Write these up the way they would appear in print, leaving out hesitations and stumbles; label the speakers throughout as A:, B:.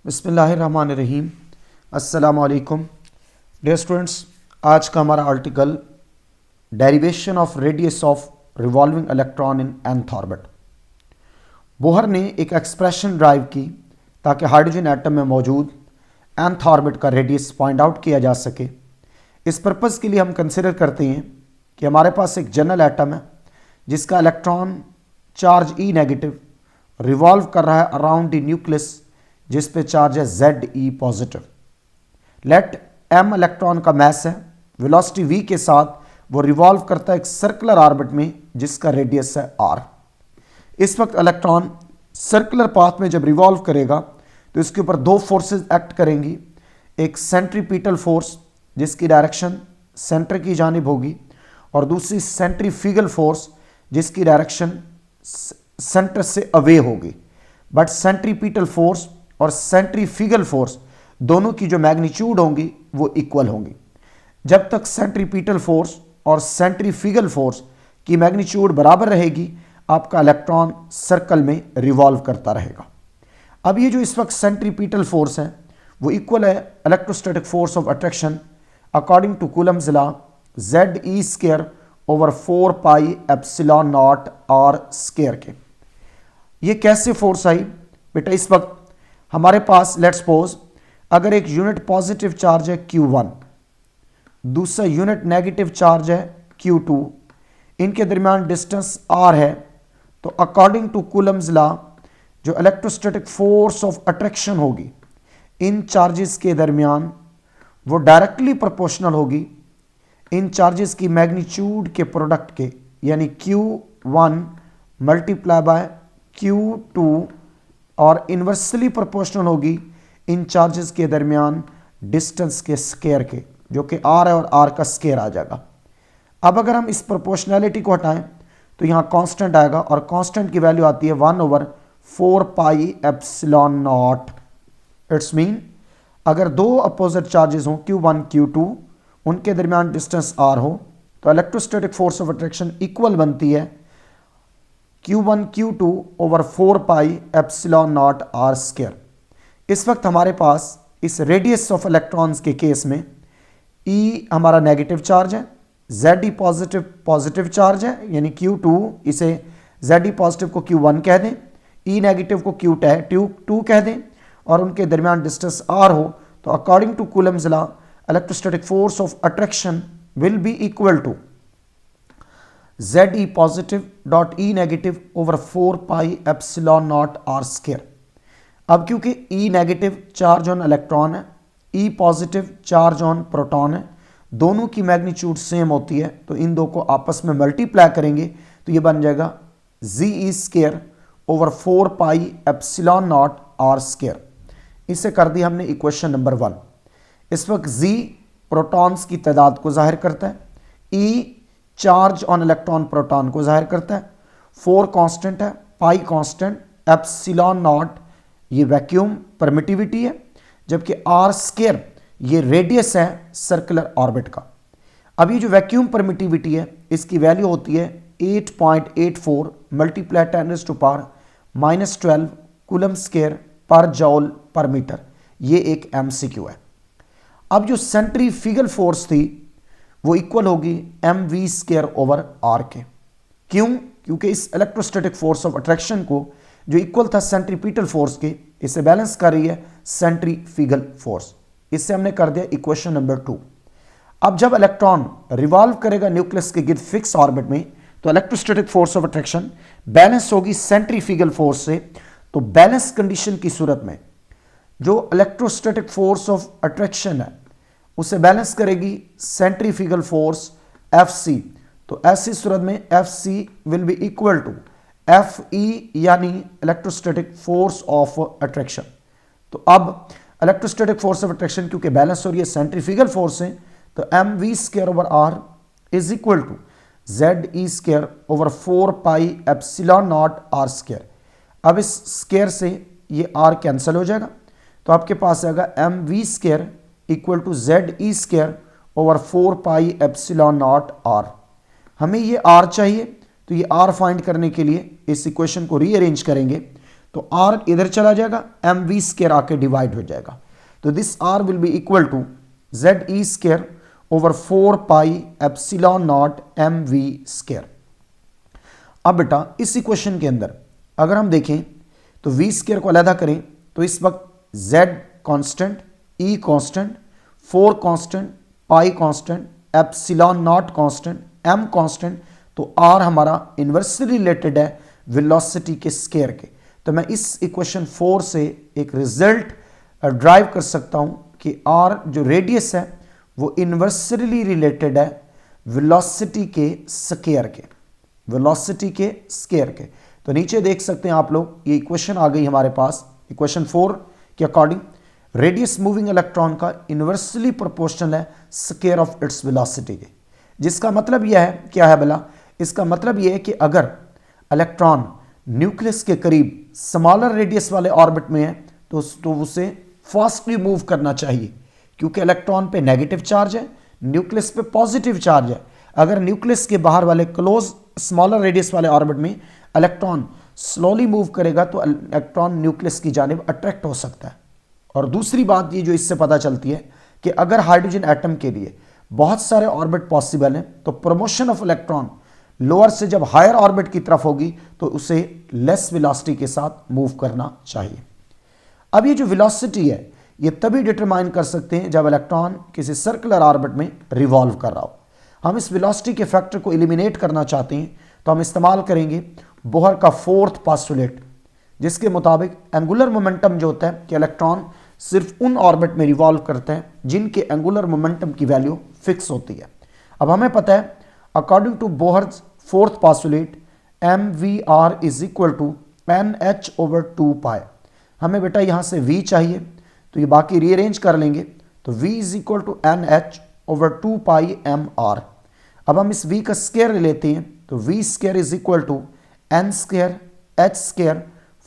A: बिस्मिल्लाहिर्रहमानिर्रहीम। अस्सलामु अलैकुम डियर स्टूडेंट्स। आज का हमारा article derivation of radius of revolving electron in nth orbit. Bohr ने एक एक्सप्रेशन ड्राइव की ताकि हाइड्रोजन एटम में मौजूद nth ऑर्बिट का रेडियस फाइंड आउट किया जा सके। इस पर्पज़ के लिए हम कंसिडर करते हैं कि हमारे पास एक जनरल एटम है जिसका इलेक्ट्रॉन चार्ज ई नेगेटिव रिवॉल्व कर रहा है अराउंड द न्यूक्लियस जिस पे चार्ज है Ze positive. Let m electron का मास है, वेलोसिटी v के साथ वो रिवॉल्व करता है एक सर्कुलर ऑर्बिट में जिसका रेडियस है r। इस वक्त इलेक्ट्रॉन सर्कुलर पाथ में जब रिवॉल्व करेगा तो इसके ऊपर दो फोर्सेस एक्ट करेंगी, एक सेंट्रीपिटल फोर्स जिसकी डायरेक्शन सेंटर की जानिब होगी और दूसरी सेंट्रीफ्यूगल फोर्स जिसकी डायरेक्शन सेंटर से अवे होगी। बट सेंट्रीपिटल फोर्स और सेंट्रीफ्यूगल फोर्स दोनों की जो मैग्नीट्यूड होंगी वो इक्वल होंगी। जब तक सेंट्रीपिटल फोर्स और सेंट्रीफ्यूगल फोर्स की मैग्नीट्यूड बराबर रहेगी आपका इलेक्ट्रॉन सर्कल में रिवॉल्व करता रहेगा। अब ये जो इस वक्त सेंट्रीपिटल फोर्स है वो इक्वल है electrostatic force of attraction according to Coulomb's law Ze² over 4 pi epsilon naught R square के। ये कैसे फोर्स आई बेटा? इस वक्त हमारे पास लेट्स सपोज अगर एक यूनिट पॉजिटिव चार्ज है Q1, दूसरा यूनिट नेगेटिव चार्ज है Q2, इनके दरमियान डिस्टेंस R है, तो अकॉर्डिंग टू कूलम्स लॉ जो इलेक्ट्रोस्टैटिक फोर्स ऑफ अट्रैक्शन होगी इन चार्जेस के दरमियान वो डायरेक्टली प्रोपोर्शनल होगी इन चार्जेस की मैग्नीट्यूड के प्रोडक्ट के, यानी Q1 मल्टीप्लाई बाय Q2 और इन्वर्सली प्रोपोर्शनल होगी इन चार्जेस के दरमियान डिस्टेंस के स्क्वायर के, जो कि R है और R का स्क्वायर आ जाएगा। अब अगर हम इस प्रोपोर्शनैलिटी को हटाएं तो यहाँ कांस्टेंट आएगा और कांस्टेंट की वैल्यू आती है 1/4 पाई एप्सिलॉन नॉट। इट्स मीन अगर दो अपोजिट चार्जेस हों Q1 Q2 उनके दरमियान डिस्टेंस R हो तो electrostatic force of attraction equal बनती है Q1 Q2 over 4 pi epsilon naught R square. इस वक्त हमारे पास इस रेडियस ऑफ इलेक्ट्रॉन्स के केस में E हमारा नेगेटिव चार्ज है, Ze पॉजिटिव चार्ज है, यानी Q2 इसे Ze पॉजिटिव को Q1 कह दें, E नेगेटिव को Q2 कह दें और उनके दरमियान डिस्टेंस R हो तो according to Coulomb's law electrostatic force of attraction will be equal to Ze positive dot E negative over 4 pi epsilon naught R square. अब क्योंकि E negative charge on electron है, E positive charge on proton है, दोनों की magnitude same होती है तो इन दो को आपस में मल्टीप्लाई करेंगे तो ये बन जाएगा Ze² over 4 pi epsilon naught R square. इसे कर दिया हमने इक्वेशन नंबर 1। इस वक्त Z प्रोटॉन्स की तादाद को जाहिर करता है, E charge on electron proton को जाहिर करता है, 4 कांस्टेंट है, पाई कांस्टेंट, एप्सिलॉन नॉट ये वैक्यूम परमिटिविटी है, जबकि आर स्क्वायर ये रेडियस है सर्कुलर ऑर्बिट का। अब ये जो वैक्यूम परमिटिविटी है इसकी वैल्यू होती है 8.84 मल्टीप्लाई 10⁻⁻12 कूलम स्क्वायर पर जॉल पर मीटर। ये एक MCQ है। अब जो सेंट्रीफ्यूगल फोर्स थी वो इक्वल होगी mv² ओवर r के। क्यों? क्योंकि इस इलेक्ट्रोस्टैटिक फोर्स ऑफ अट्रैक्शन को जो इक्वल था सेंट्रीपिटल फोर्स के, इसे बैलेंस कर रही है सेंट्रीफ्यूगल फोर्स। इससे हमने कर दिया इक्वेशन नंबर 2। अब जब इलेक्ट्रॉन रिवॉल्व करेगा न्यूक्लियस के गिर्द फिक्स ऑर्बिट में तो electrostatic force of attraction balance होगी सेंट्रीफ्यूगल फोर्स से। तो बैलेंस कंडीशन की सूरत में जो इलेक्ट्रोस्टैटिक फोर्स ऑफ अट्रैक्शन है उसे बैलेंस करेगी सेंट्रीफ्यूगल फोर्स Fc। तो ऐसी सूरत में Fc will be equal to Fe यानी इलेक्ट्रोस्टैटिक फोर्स ऑफ अट्रैक्शन। तो अब इलेक्ट्रोस्टैटिक फोर्स ऑफ अट्रैक्शन क्योंकि बैलेंस हो रही है सेंट्रीफ्यूगल फोर्स से तो mv² over r is equal to Ze² over 4 pi epsilon naught R square. अब इस स्क्वायर से ये r कैंसिल हो जाएगा तो आपके पास आएगा mv² equal to Ze² over 4 pi epsilon naught r। हमें ये r चाहिए तो ये r फाइंड करने के लिए इस इक्वेशन को रीअरेंज करेंगे तो आर इधर चला जाएगा, एम वी स्केयर आके डिवाइड हो जाएगा। तो this R will be equal to Z E square over 4 pi epsilon naught M V square. अब बेटा इस इक्वेशन के अंदर अगर हम देखें तो वी स्केयर को अलहदा करें तो इस वक्त Z constant, E constant, 4 constant, pi constant, epsilon naught constant, M constant, तो आर हमारा इन्वर्सली रिलेटेड है वेलोसिटी के स्केयर के। तो मैं इस इक्वेशन 4 से एक रिजल्ट ड्राइव कर सकता हूं कि आर जो रेडियस है वो इन्वर्सली रिलेटेड है वेलोसिटी के स्केयर के, वेलोसिटी के स्केयर के। तो नीचे देख सकते हैं आप लोग, ये इक्वेशन आ गई हमारे पास। इक्वेशन 4 के अकॉर्डिंग रेडियस मूविंग इलेक्ट्रॉन का इन्वर्सली प्रोपोर्शनल है स्केयर ऑफ इट्स वेलोसिटी के। जिसका मतलब यह है, क्या है भला, इसका मतलब यह है कि अगर इलेक्ट्रॉन न्यूक्लियस के करीब स्मॉलर रेडियस वाले ऑर्बिट में है तो उसे फास्टली मूव करना चाहिए, क्योंकि इलेक्ट्रॉन पे नेगेटिव चार्ज है, न्यूक्लियस पे पॉजिटिव चार्ज है। अगर न्यूक्लियस के बाहर वाले क्लोज स्मॉलर रेडियस वाले ऑर्बिट में इलेक्ट्रॉन स्लोली मूव करेगा तो इलेक्ट्रॉन न्यूक्लियस की जानिब अट्रैक्ट हो सकता है। और दूसरी बात ये जो इससे पता चलती है कि अगर हाइड्रोजन एटम के लिए बहुत सारे ऑर्बिट पॉसिबल हैं तो प्रमोशन ऑफ इलेक्ट्रॉन लोअर से जब हायर ऑर्बिट की तरफ होगी तो उसे लेस वेलोसिटी के साथ मूव करना चाहिए। अब ये जो वेलोसिटी है ये तभी डिटरमाइन कर सकते हैं जब इलेक्ट्रॉन किसी सर्कुलर ऑर्बिट में रिवॉल्व कर रहा हो। हम इस वेलोसिटी के फैक्टर को एलिमिनेट करना चाहते हैं तो हम इस्तेमाल करेंगे बोहर का 4th पोस्टुलेट, जिसके मुताबिक एंगुलर मोमेंटम जो होता है कि इलेक्ट्रॉन सिर्फ उन ऑर्बिट में रिवॉल्व करते हैं जिनके एंगुलर मोमेंटम की वैल्यू फिक्स होती है। अब हमें पता है according to Bohr's 4th postulate M V R is equal to N H over 2 pi. हमें बेटा यहाँ से v चाहिए तो ये बाकी रीअरेंज कर लेंगे, तो v is equal to N H over 2 pi M R. अब हम इस v का स्केयर लेते हैं तो v square is equal to N square H square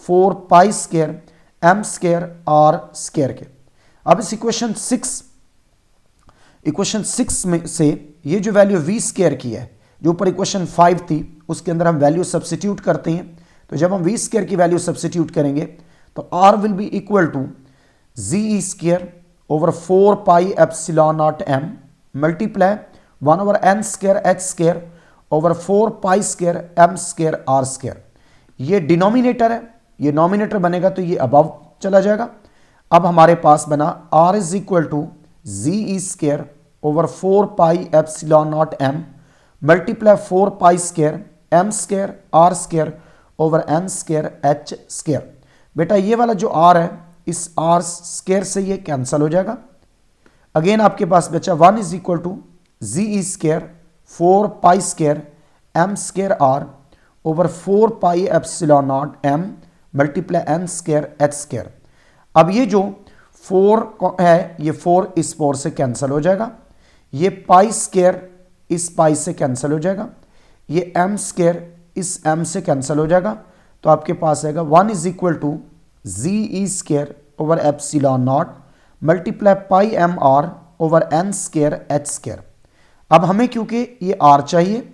A: 4 pi square M square R square के। अब इस इक्वेशन 6 में से ये जो वैल्यू v स्केयर की है जो ऊपर इक्वेशन 5 थी उसके अंदर हम वैल्यू सब्स्टिट्यूट करते हैं। तो जब हम v स्केयर की वैल्यू सब्स्टिट्यूट करेंगे तो r will be equal to Z E square over 4 pi epsilon naught M multiply 1 over N square H square over 4 pi square M square R square. ये denominator है, ये nominator बनेगा तो ये above चला जाएगा। अब हमारे पास बना r is equal to Z E square over 4 pi epsilon naught M multiply 4 pi square M square R square over N square H square. बेटा ये वाला जो r है इस r स्केयर से ये कैंसिल हो जाएगा। अगेन आपके पास बचा 1 is equal to Z E square 4 pi square M square R over 4 pi epsilon naught M multiply N square H square. अब ये जो 4 है ये 4 इस 4 से कैंसिल हो जाएगा, ये पाई स्केयर इस पाई से कैंसिल हो जाएगा, ये एम स्केयर इस एम से कैंसिल हो जाएगा। तो आपके पास आएगा 1 is equal to Z E square over epsilon naught multiply pi M R over N square H square. अब हमें क्योंकि ये आर चाहिए,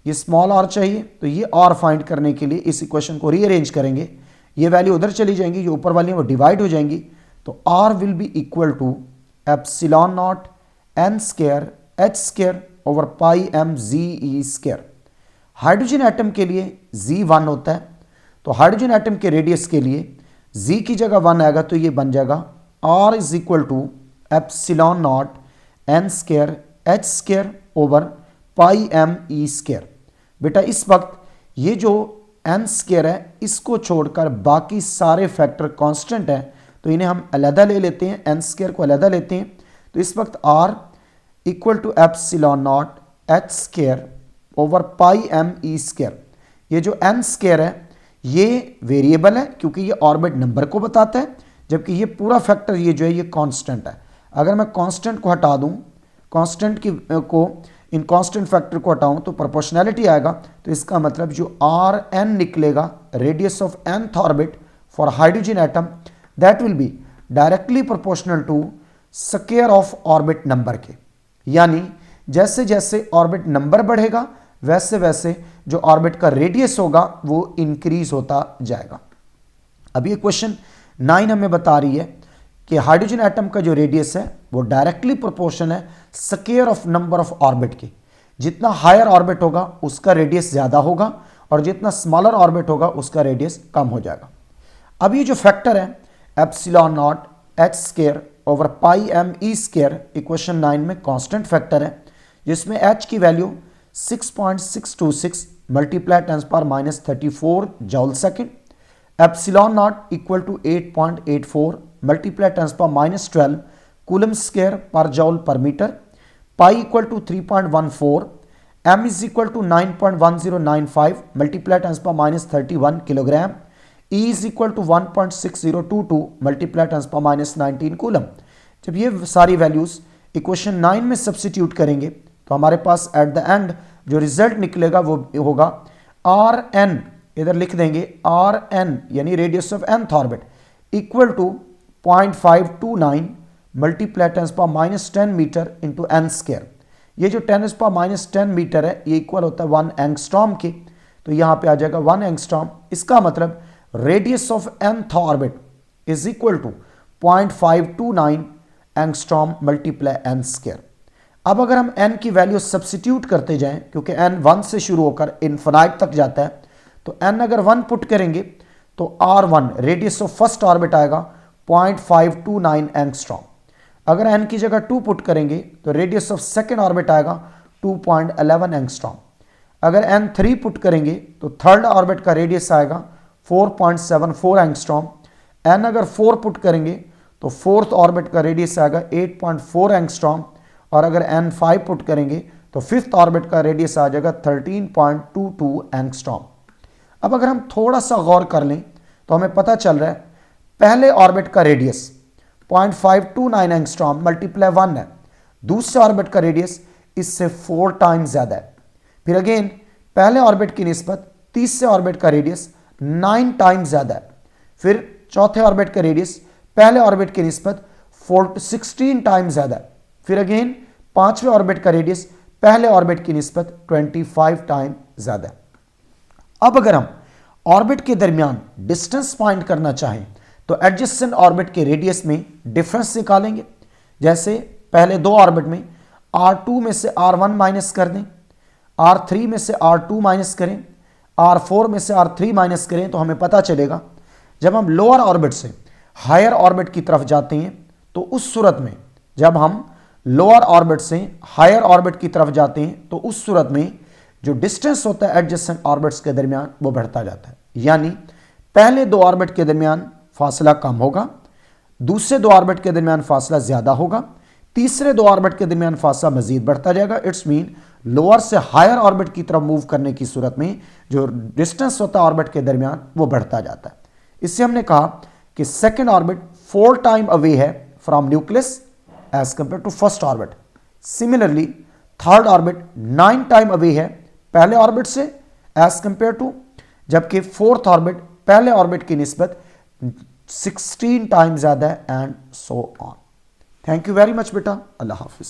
A: ये स्मॉल आर चाहिए, तो ये आर फाइंड करने के लिए इस इक्वेशन को रीअरेंज करेंगे। ये वैल्यू उधर चली जाएंगी, जो ऊपर वाली है वो डिवाइड हो जाएंगी। तो R will be equal to epsilon naught N square H square over pi M Z E square. Hydrogen atom के लिए जी 1 होता है, तो हाइड्रोजन एटम के रेडियस के लिए z की जगह 1 आएगा तो ये बन जाएगा r is equal to epsilon naught N square H square over pi M E square. बेटा इस वक्त ये जो एन स्केयर है इसको छोड़कर बाकी सारे फैक्टर कांस्टेंट हैं, तो इन्हें हम अलहदा ले लेते हैं, एन स्केयर को अलहदा लेते हैं। तो इस वक्त r equal to epsilon naught H square over pi M E square. ये जो एन स्केयर है ये वेरिएबल है क्योंकि ये ऑर्बिट नंबर को बताता है, जबकि ये पूरा फैक्टर ये जो है ये कांस्टेंट है। अगर मैं कांस्टेंट को हटा दूं, कांस्टेंट की को इन कांस्टेंट फैक्टर को हटाऊं तो प्रोपोर्शनैलिटी आएगा। तो इसका मतलब जो आर एन निकलेगा radius of nth orbit for hydrogen atom that will be directly proportional to square of orbit number के। यानी जैसे जैसे ऑर्बिट नंबर बढ़ेगा वैसे वैसे जो ऑर्बिट का रेडियस होगा वो इंक्रीज होता जाएगा। अब ये क्वेश्चन 9 हमें बता रही है कि हाइड्रोजन एटम का जो रेडियस है वो डायरेक्टली प्रोपोर्शनल है square of number of orbit के। जितना हायर ऑर्बिट होगा उसका रेडियस ज़्यादा होगा और जितना स्मॉलर ऑर्बिट होगा उसका रेडियस कम हो जाएगा। अब ये जो फैक्टर है epsilon naught H square over pi M E square equation 9 में कांस्टेंट फैक्टर है, जिसमें h की value 6.626 multiply 10⁻34 joule second, epsilon naught equal to 8.84 multiply 10⁻12 coulomb square per joule per metre, pi equal to 3.14, m is equal to 9.1095 multiply 10⁻31 kilogram, E is equal to 1.6022 multiply 10⁻19 coulomb. जब ये सारी values equation 9 में substitute करेंगे तो हमारे पास at the end जो result निकलेगा वो होगा आर एन, इधर लिख देंगे आर एन यानी radius of nth orbit equal to 0.529 multiply 10⁻10 metre into N square. ये जो 10⁻10 मीटर है ये इक्वल होता है 1 एंगस्ट्रॉम के, तो यहाँ पे आ जाएगा 1 एंगस्ट्रॉम। इसका मतलब radius of nth orbit is equal to 0.529 angstrom multiply N square. अब अगर हम n की वैल्यू सब्स्टिट्यूट करते जाएं, क्योंकि n 1 से शुरू होकर इन्फिनाइट तक जाता है, तो n अगर 1 पुट करेंगे तो r1 radius of first orbit आएगा 0.529 एंगस्ट्रॉम। अगर n की जगह 2 पुट करेंगे तो रेडियस ऑफ सेकेंड ऑर्बिट आएगा 2.11 एंगस्ट्रॉम। अगर n 3 पुट करेंगे तो थर्ड ऑर्बिट का रेडियस आएगा 4.74 एंगस्ट्रॉम। n अगर 4 पुट करेंगे तो फोर्थ ऑर्बिट का रेडियस आएगा 8.4 एंगस्ट्रॉम, और अगर n 5 पुट करेंगे तो फिफ्थ ऑर्बिट का रेडियस आ जाएगा 13.22 एंगस्ट्रॉम। अब अगर हम थोड़ा सा गौर कर लें तो हमें पता चल रहा है पहले ऑर्बिट का रेडियस 0.529 एंगस्ट्रॉम मल्टीप्लाई 1 है, दूसरे ऑर्बिट का रेडियस इससे 4 टाइम्स ज़्यादा है। फिर अगेन पहले ऑर्बिट की निस्बत तीसरे ऑर्बिट का रेडियस 9 टाइम्स ज़्यादा है। फिर चौथे ऑर्बिट का रेडियस पहले ऑर्बिट की निस्बत 16 टाइम्स ज़्यादा है। फिर अगेन पांचवें ऑर्बिट का रेडियस पहले ऑर्बिट की निस्बत 25 टाइम ज़्यादा है। अब अगर हम ऑर्बिट के दरमियान डिस्टेंस फाइंड करना चाहें तो एडजेसेंट ऑर्बिट के रेडियस में डिफरेंस निकालेंगे। जैसे पहले दो ऑर्बिट में R2 में से R1 माइनस कर दें, R3 में से R2 माइनस करें, R4 में से R3 माइनस करें, तो हमें पता चलेगा जब हम लोअर ऑर्बिट से हायर ऑर्बिट की तरफ जाते हैं तो उस सूरत में, जब हम लोअर ऑर्बिट से हायर ऑर्बिट की तरफ जाते हैं तो उस सूरत में जो डिस्टेंस होता है एडजेसेंट ऑर्बिट्स के दरमियान वो बढ़ता जाता है। यानी पहले दो ऑर्बिट के दरमियान फासला कम होगा, दूसरे दो ऑर्बिट के दरमियान फासला ज़्यादा होगा, तीसरे दो ऑर्बिट के दरमियान फासला मजीद बढ़ता जाएगा। इट्स मीन लोअर से हायर ऑर्बिट की तरफ मूव करने की सूरत में जो डिस्टेंस होता है ऑर्बिट के दरमियान वो बढ़ता जाता है। इससे हमने कहा कि सेकेंड ऑर्बिट 4 टाइम अवे है from nucleus as compare to first orbit. Similarly third orbit 9 time away है पहले ऑर्बिट से एज कंपेयर टू, जबकि फोर्थ ऑर्बिट पहले ऑर्बिट की निस्बत 16 टाइम ज़्यादा है, and so on. Thank you very much बेटा, अल्लाह हाफिज़।